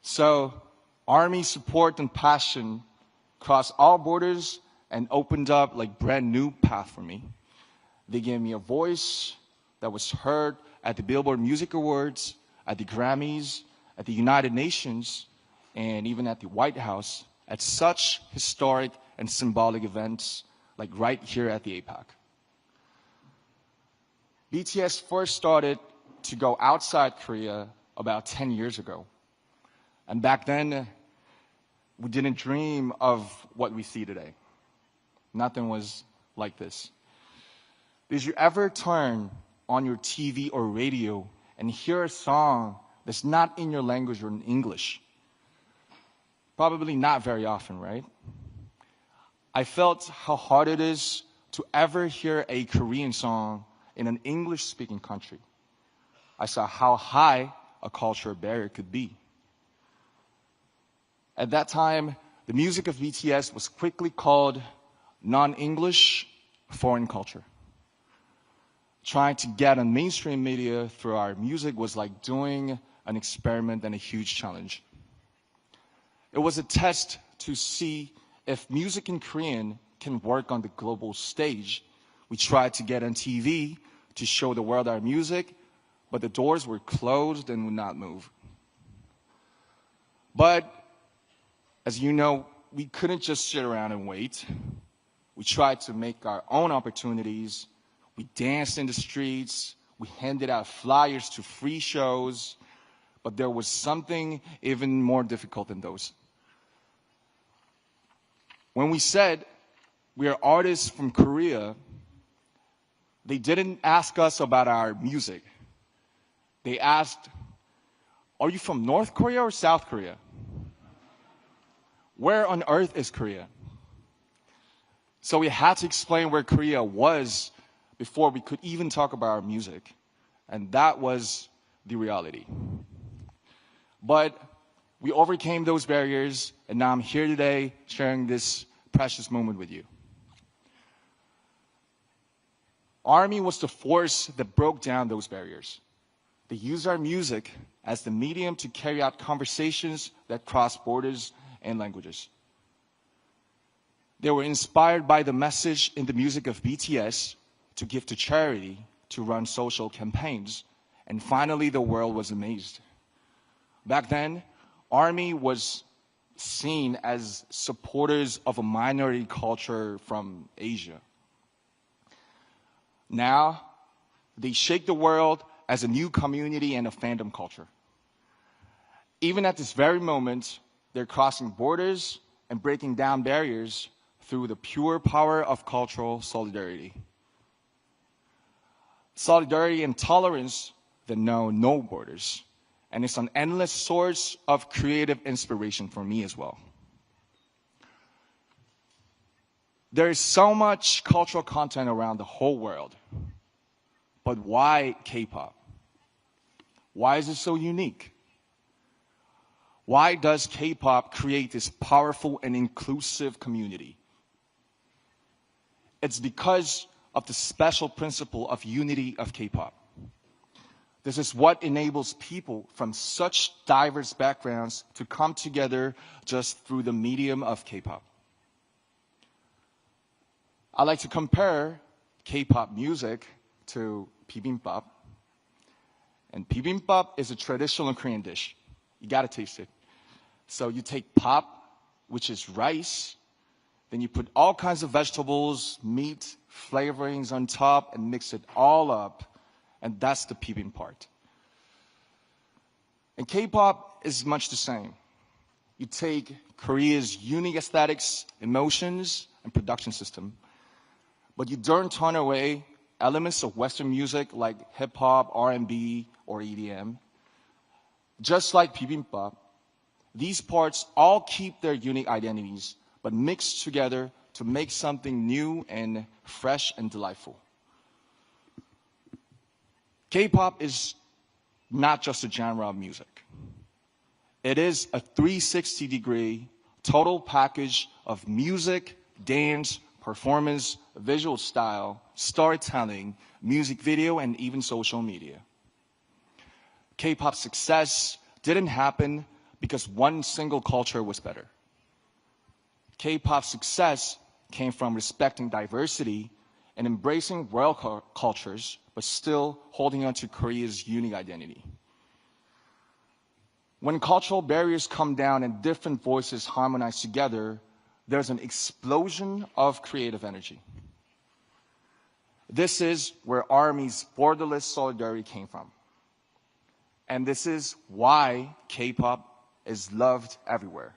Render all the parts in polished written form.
So Army support and passion crossed all borders and opened up like brand new path for me. They gave me a voice that was heard at the Billboard Music Awards, at the Grammys, at the United Nations, and even at the White House, at such historic and symbolic events like right here at the APEC. BTS first started to go outside Korea about 10 years ago. And back then, we didn't dream of what we see today. Nothing was like this. Did you ever turn on your TV or radio and hear a song that's not in your language or in English? Probably not very often, right? I felt how hard it is to ever hear a Korean song in an English-speaking country. I saw how high a cultural barrier could be. At that time, the music of BTS was quickly called non-English foreign culture. Trying to get on mainstream media through our music was like doing an experiment and a huge challenge. It was a test to see if music in Korean can work on the global stage. We tried to get on TV to show the world our music, but the doors were closed and would not move. But as you know, we couldn't just sit around and wait. We tried to make our own opportunities. We danced in the streets. We handed out flyers to free shows. But there was something even more difficult than those. When we said we are artists from Korea, they didn't ask us about our music. They asked, are you from North Korea or South Korea? Where on earth is Korea? So we had to explain where Korea was before we could even talk about our music. And that was the reality. But we overcame those barriers, and now I'm here today sharing this precious moment with you. Army was the force that broke down those barriers. They used our music as the medium to carry out conversations that cross borders and languages. They were inspired by the message in the music of BTS to give to charity, to run social campaigns, and finally the world was amazed. Back then, Army was seen as supporters of a minority culture from Asia. Now, they shake the world as a new community and a fandom culture. Even at this very moment, they're crossing borders and breaking down barriers through the pure power of cultural solidarity. Solidarity and tolerance that know no borders. And it's an endless source of creative inspiration for me as well. There is so much cultural content around the whole world. But why K-pop? Why is it so unique? Why does K-pop create this powerful and inclusive community? It's because of the special principle of unity of K-pop. This is what enables people from such diverse backgrounds to come together just through the medium of K-pop. I like to compare K-pop music to bibimbap. And bibimbap is a traditional Korean dish. You gotta taste it. So you take pop, which is rice, then you put all kinds of vegetables, meat, flavorings on top, and mix it all up. And that's the bibimbap part. And K-pop is much the same. You take Korea's unique aesthetics, emotions, and production system, but you don't turn away elements of Western music like hip-hop, R&B, or EDM. Just like bibimbap, these parts all keep their unique identities, but mix together to make something new and fresh and delightful. K-pop is not just a genre of music. It is a 360-degree total package of music, dance, performance, visual style, storytelling, music video, and even social media. K-pop success didn't happen because one single culture was better. K-pop's success came from respecting diversity and embracing world cultures, but still holding on to Korea's unique identity. When cultural barriers come down and different voices harmonize together, there's an explosion of creative energy. This is where ARMY's borderless solidarity came from. And this is why K-pop is loved everywhere.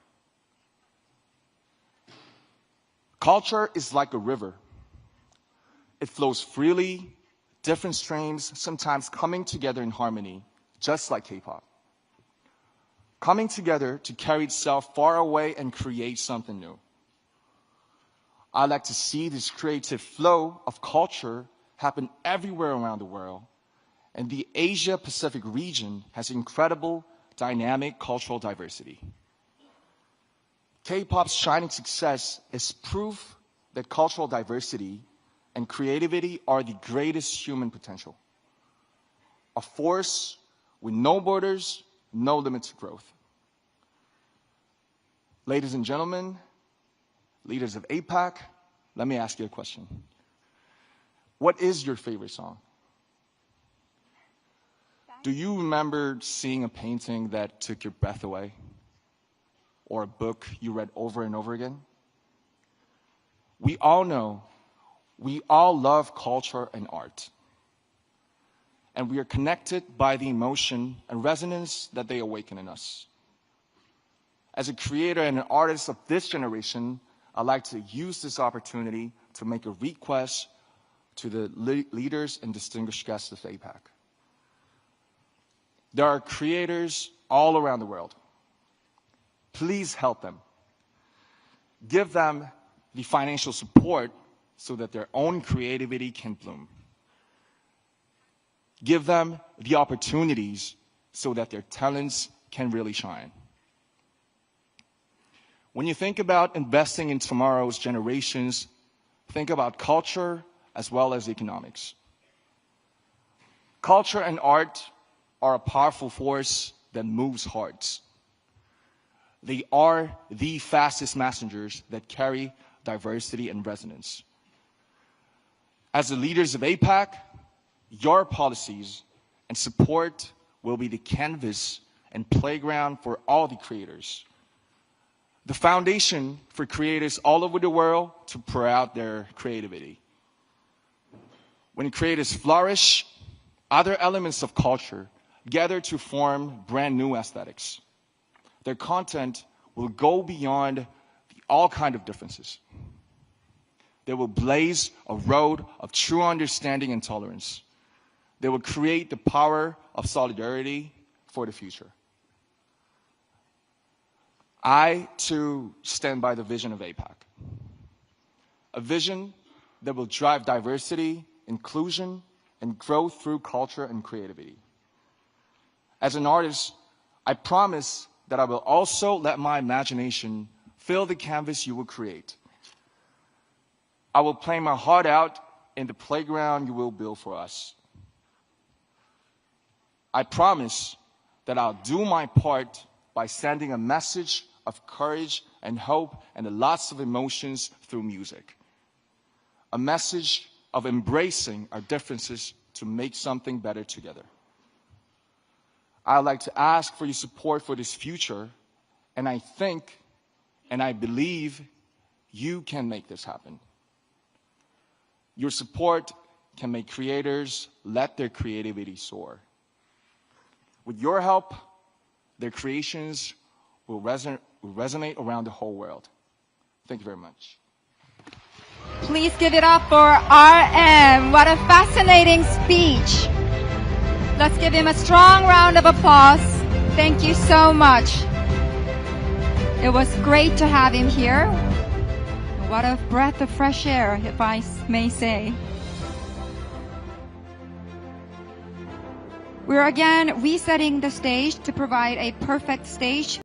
Culture is like a river. It flows freely, different streams, sometimes coming together in harmony, just like K-pop. Coming together to carry itself far away and create something new. I like to see this creative flow of culture happen everywhere around the world, and the Asia-Pacific region has incredible, dynamic cultural diversity. K-pop's shining success is proof that cultural diversity and creativity are the greatest human potential. A force with no borders, no limit to growth. Ladies and gentlemen, leaders of APEC, let me ask you a question. What is your favorite song? Do you remember seeing a painting that took your breath away? Or a book you read over and over again? We all know, we all love culture and art. And we are connected by the emotion and resonance that they awaken in us. As a creator and an artist of this generation, I'd like to use this opportunity to make a request to the leaders and distinguished guests of APEC. There are creators all around the world. Please help them. Give them the financial support so that their own creativity can bloom. Give them the opportunities so that their talents can really shine. When you think about investing in tomorrow's generations, think about culture as well as economics. Culture and art are a powerful force that moves hearts. They are the fastest messengers that carry diversity and resonance. As the leaders of APEC, your policies and support will be the canvas and playground for all the creators. The foundation for creators all over the world to pour out their creativity. When creators flourish, other elements of culture gather to form brand new aesthetics. Their content will go beyond all kinds of differences. They will blaze a road of true understanding and tolerance. They will create the power of solidarity for the future. I, too, stand by the vision of APEC. A vision that will drive diversity, inclusion, and growth through culture and creativity. As an artist, I promise that I will also let my imagination fill the canvas you will create. I will play my heart out in the playground you will build for us. I promise that I'll do my part by sending a message of courage and hope and lots of emotions through music. A message of embracing our differences to make something better together. I'd like to ask for your support for this future, and I think and I believe you can make this happen. Your support can make creators let their creativity soar. With your help, their creations will resonate around the whole world. Thank you very much. Please give it up for RM. What a fascinating speech. Let's give him a strong round of applause. Thank you so much. It was great to have him here. What a breath of fresh air, if I may say. We're again resetting the stage to provide a perfect stage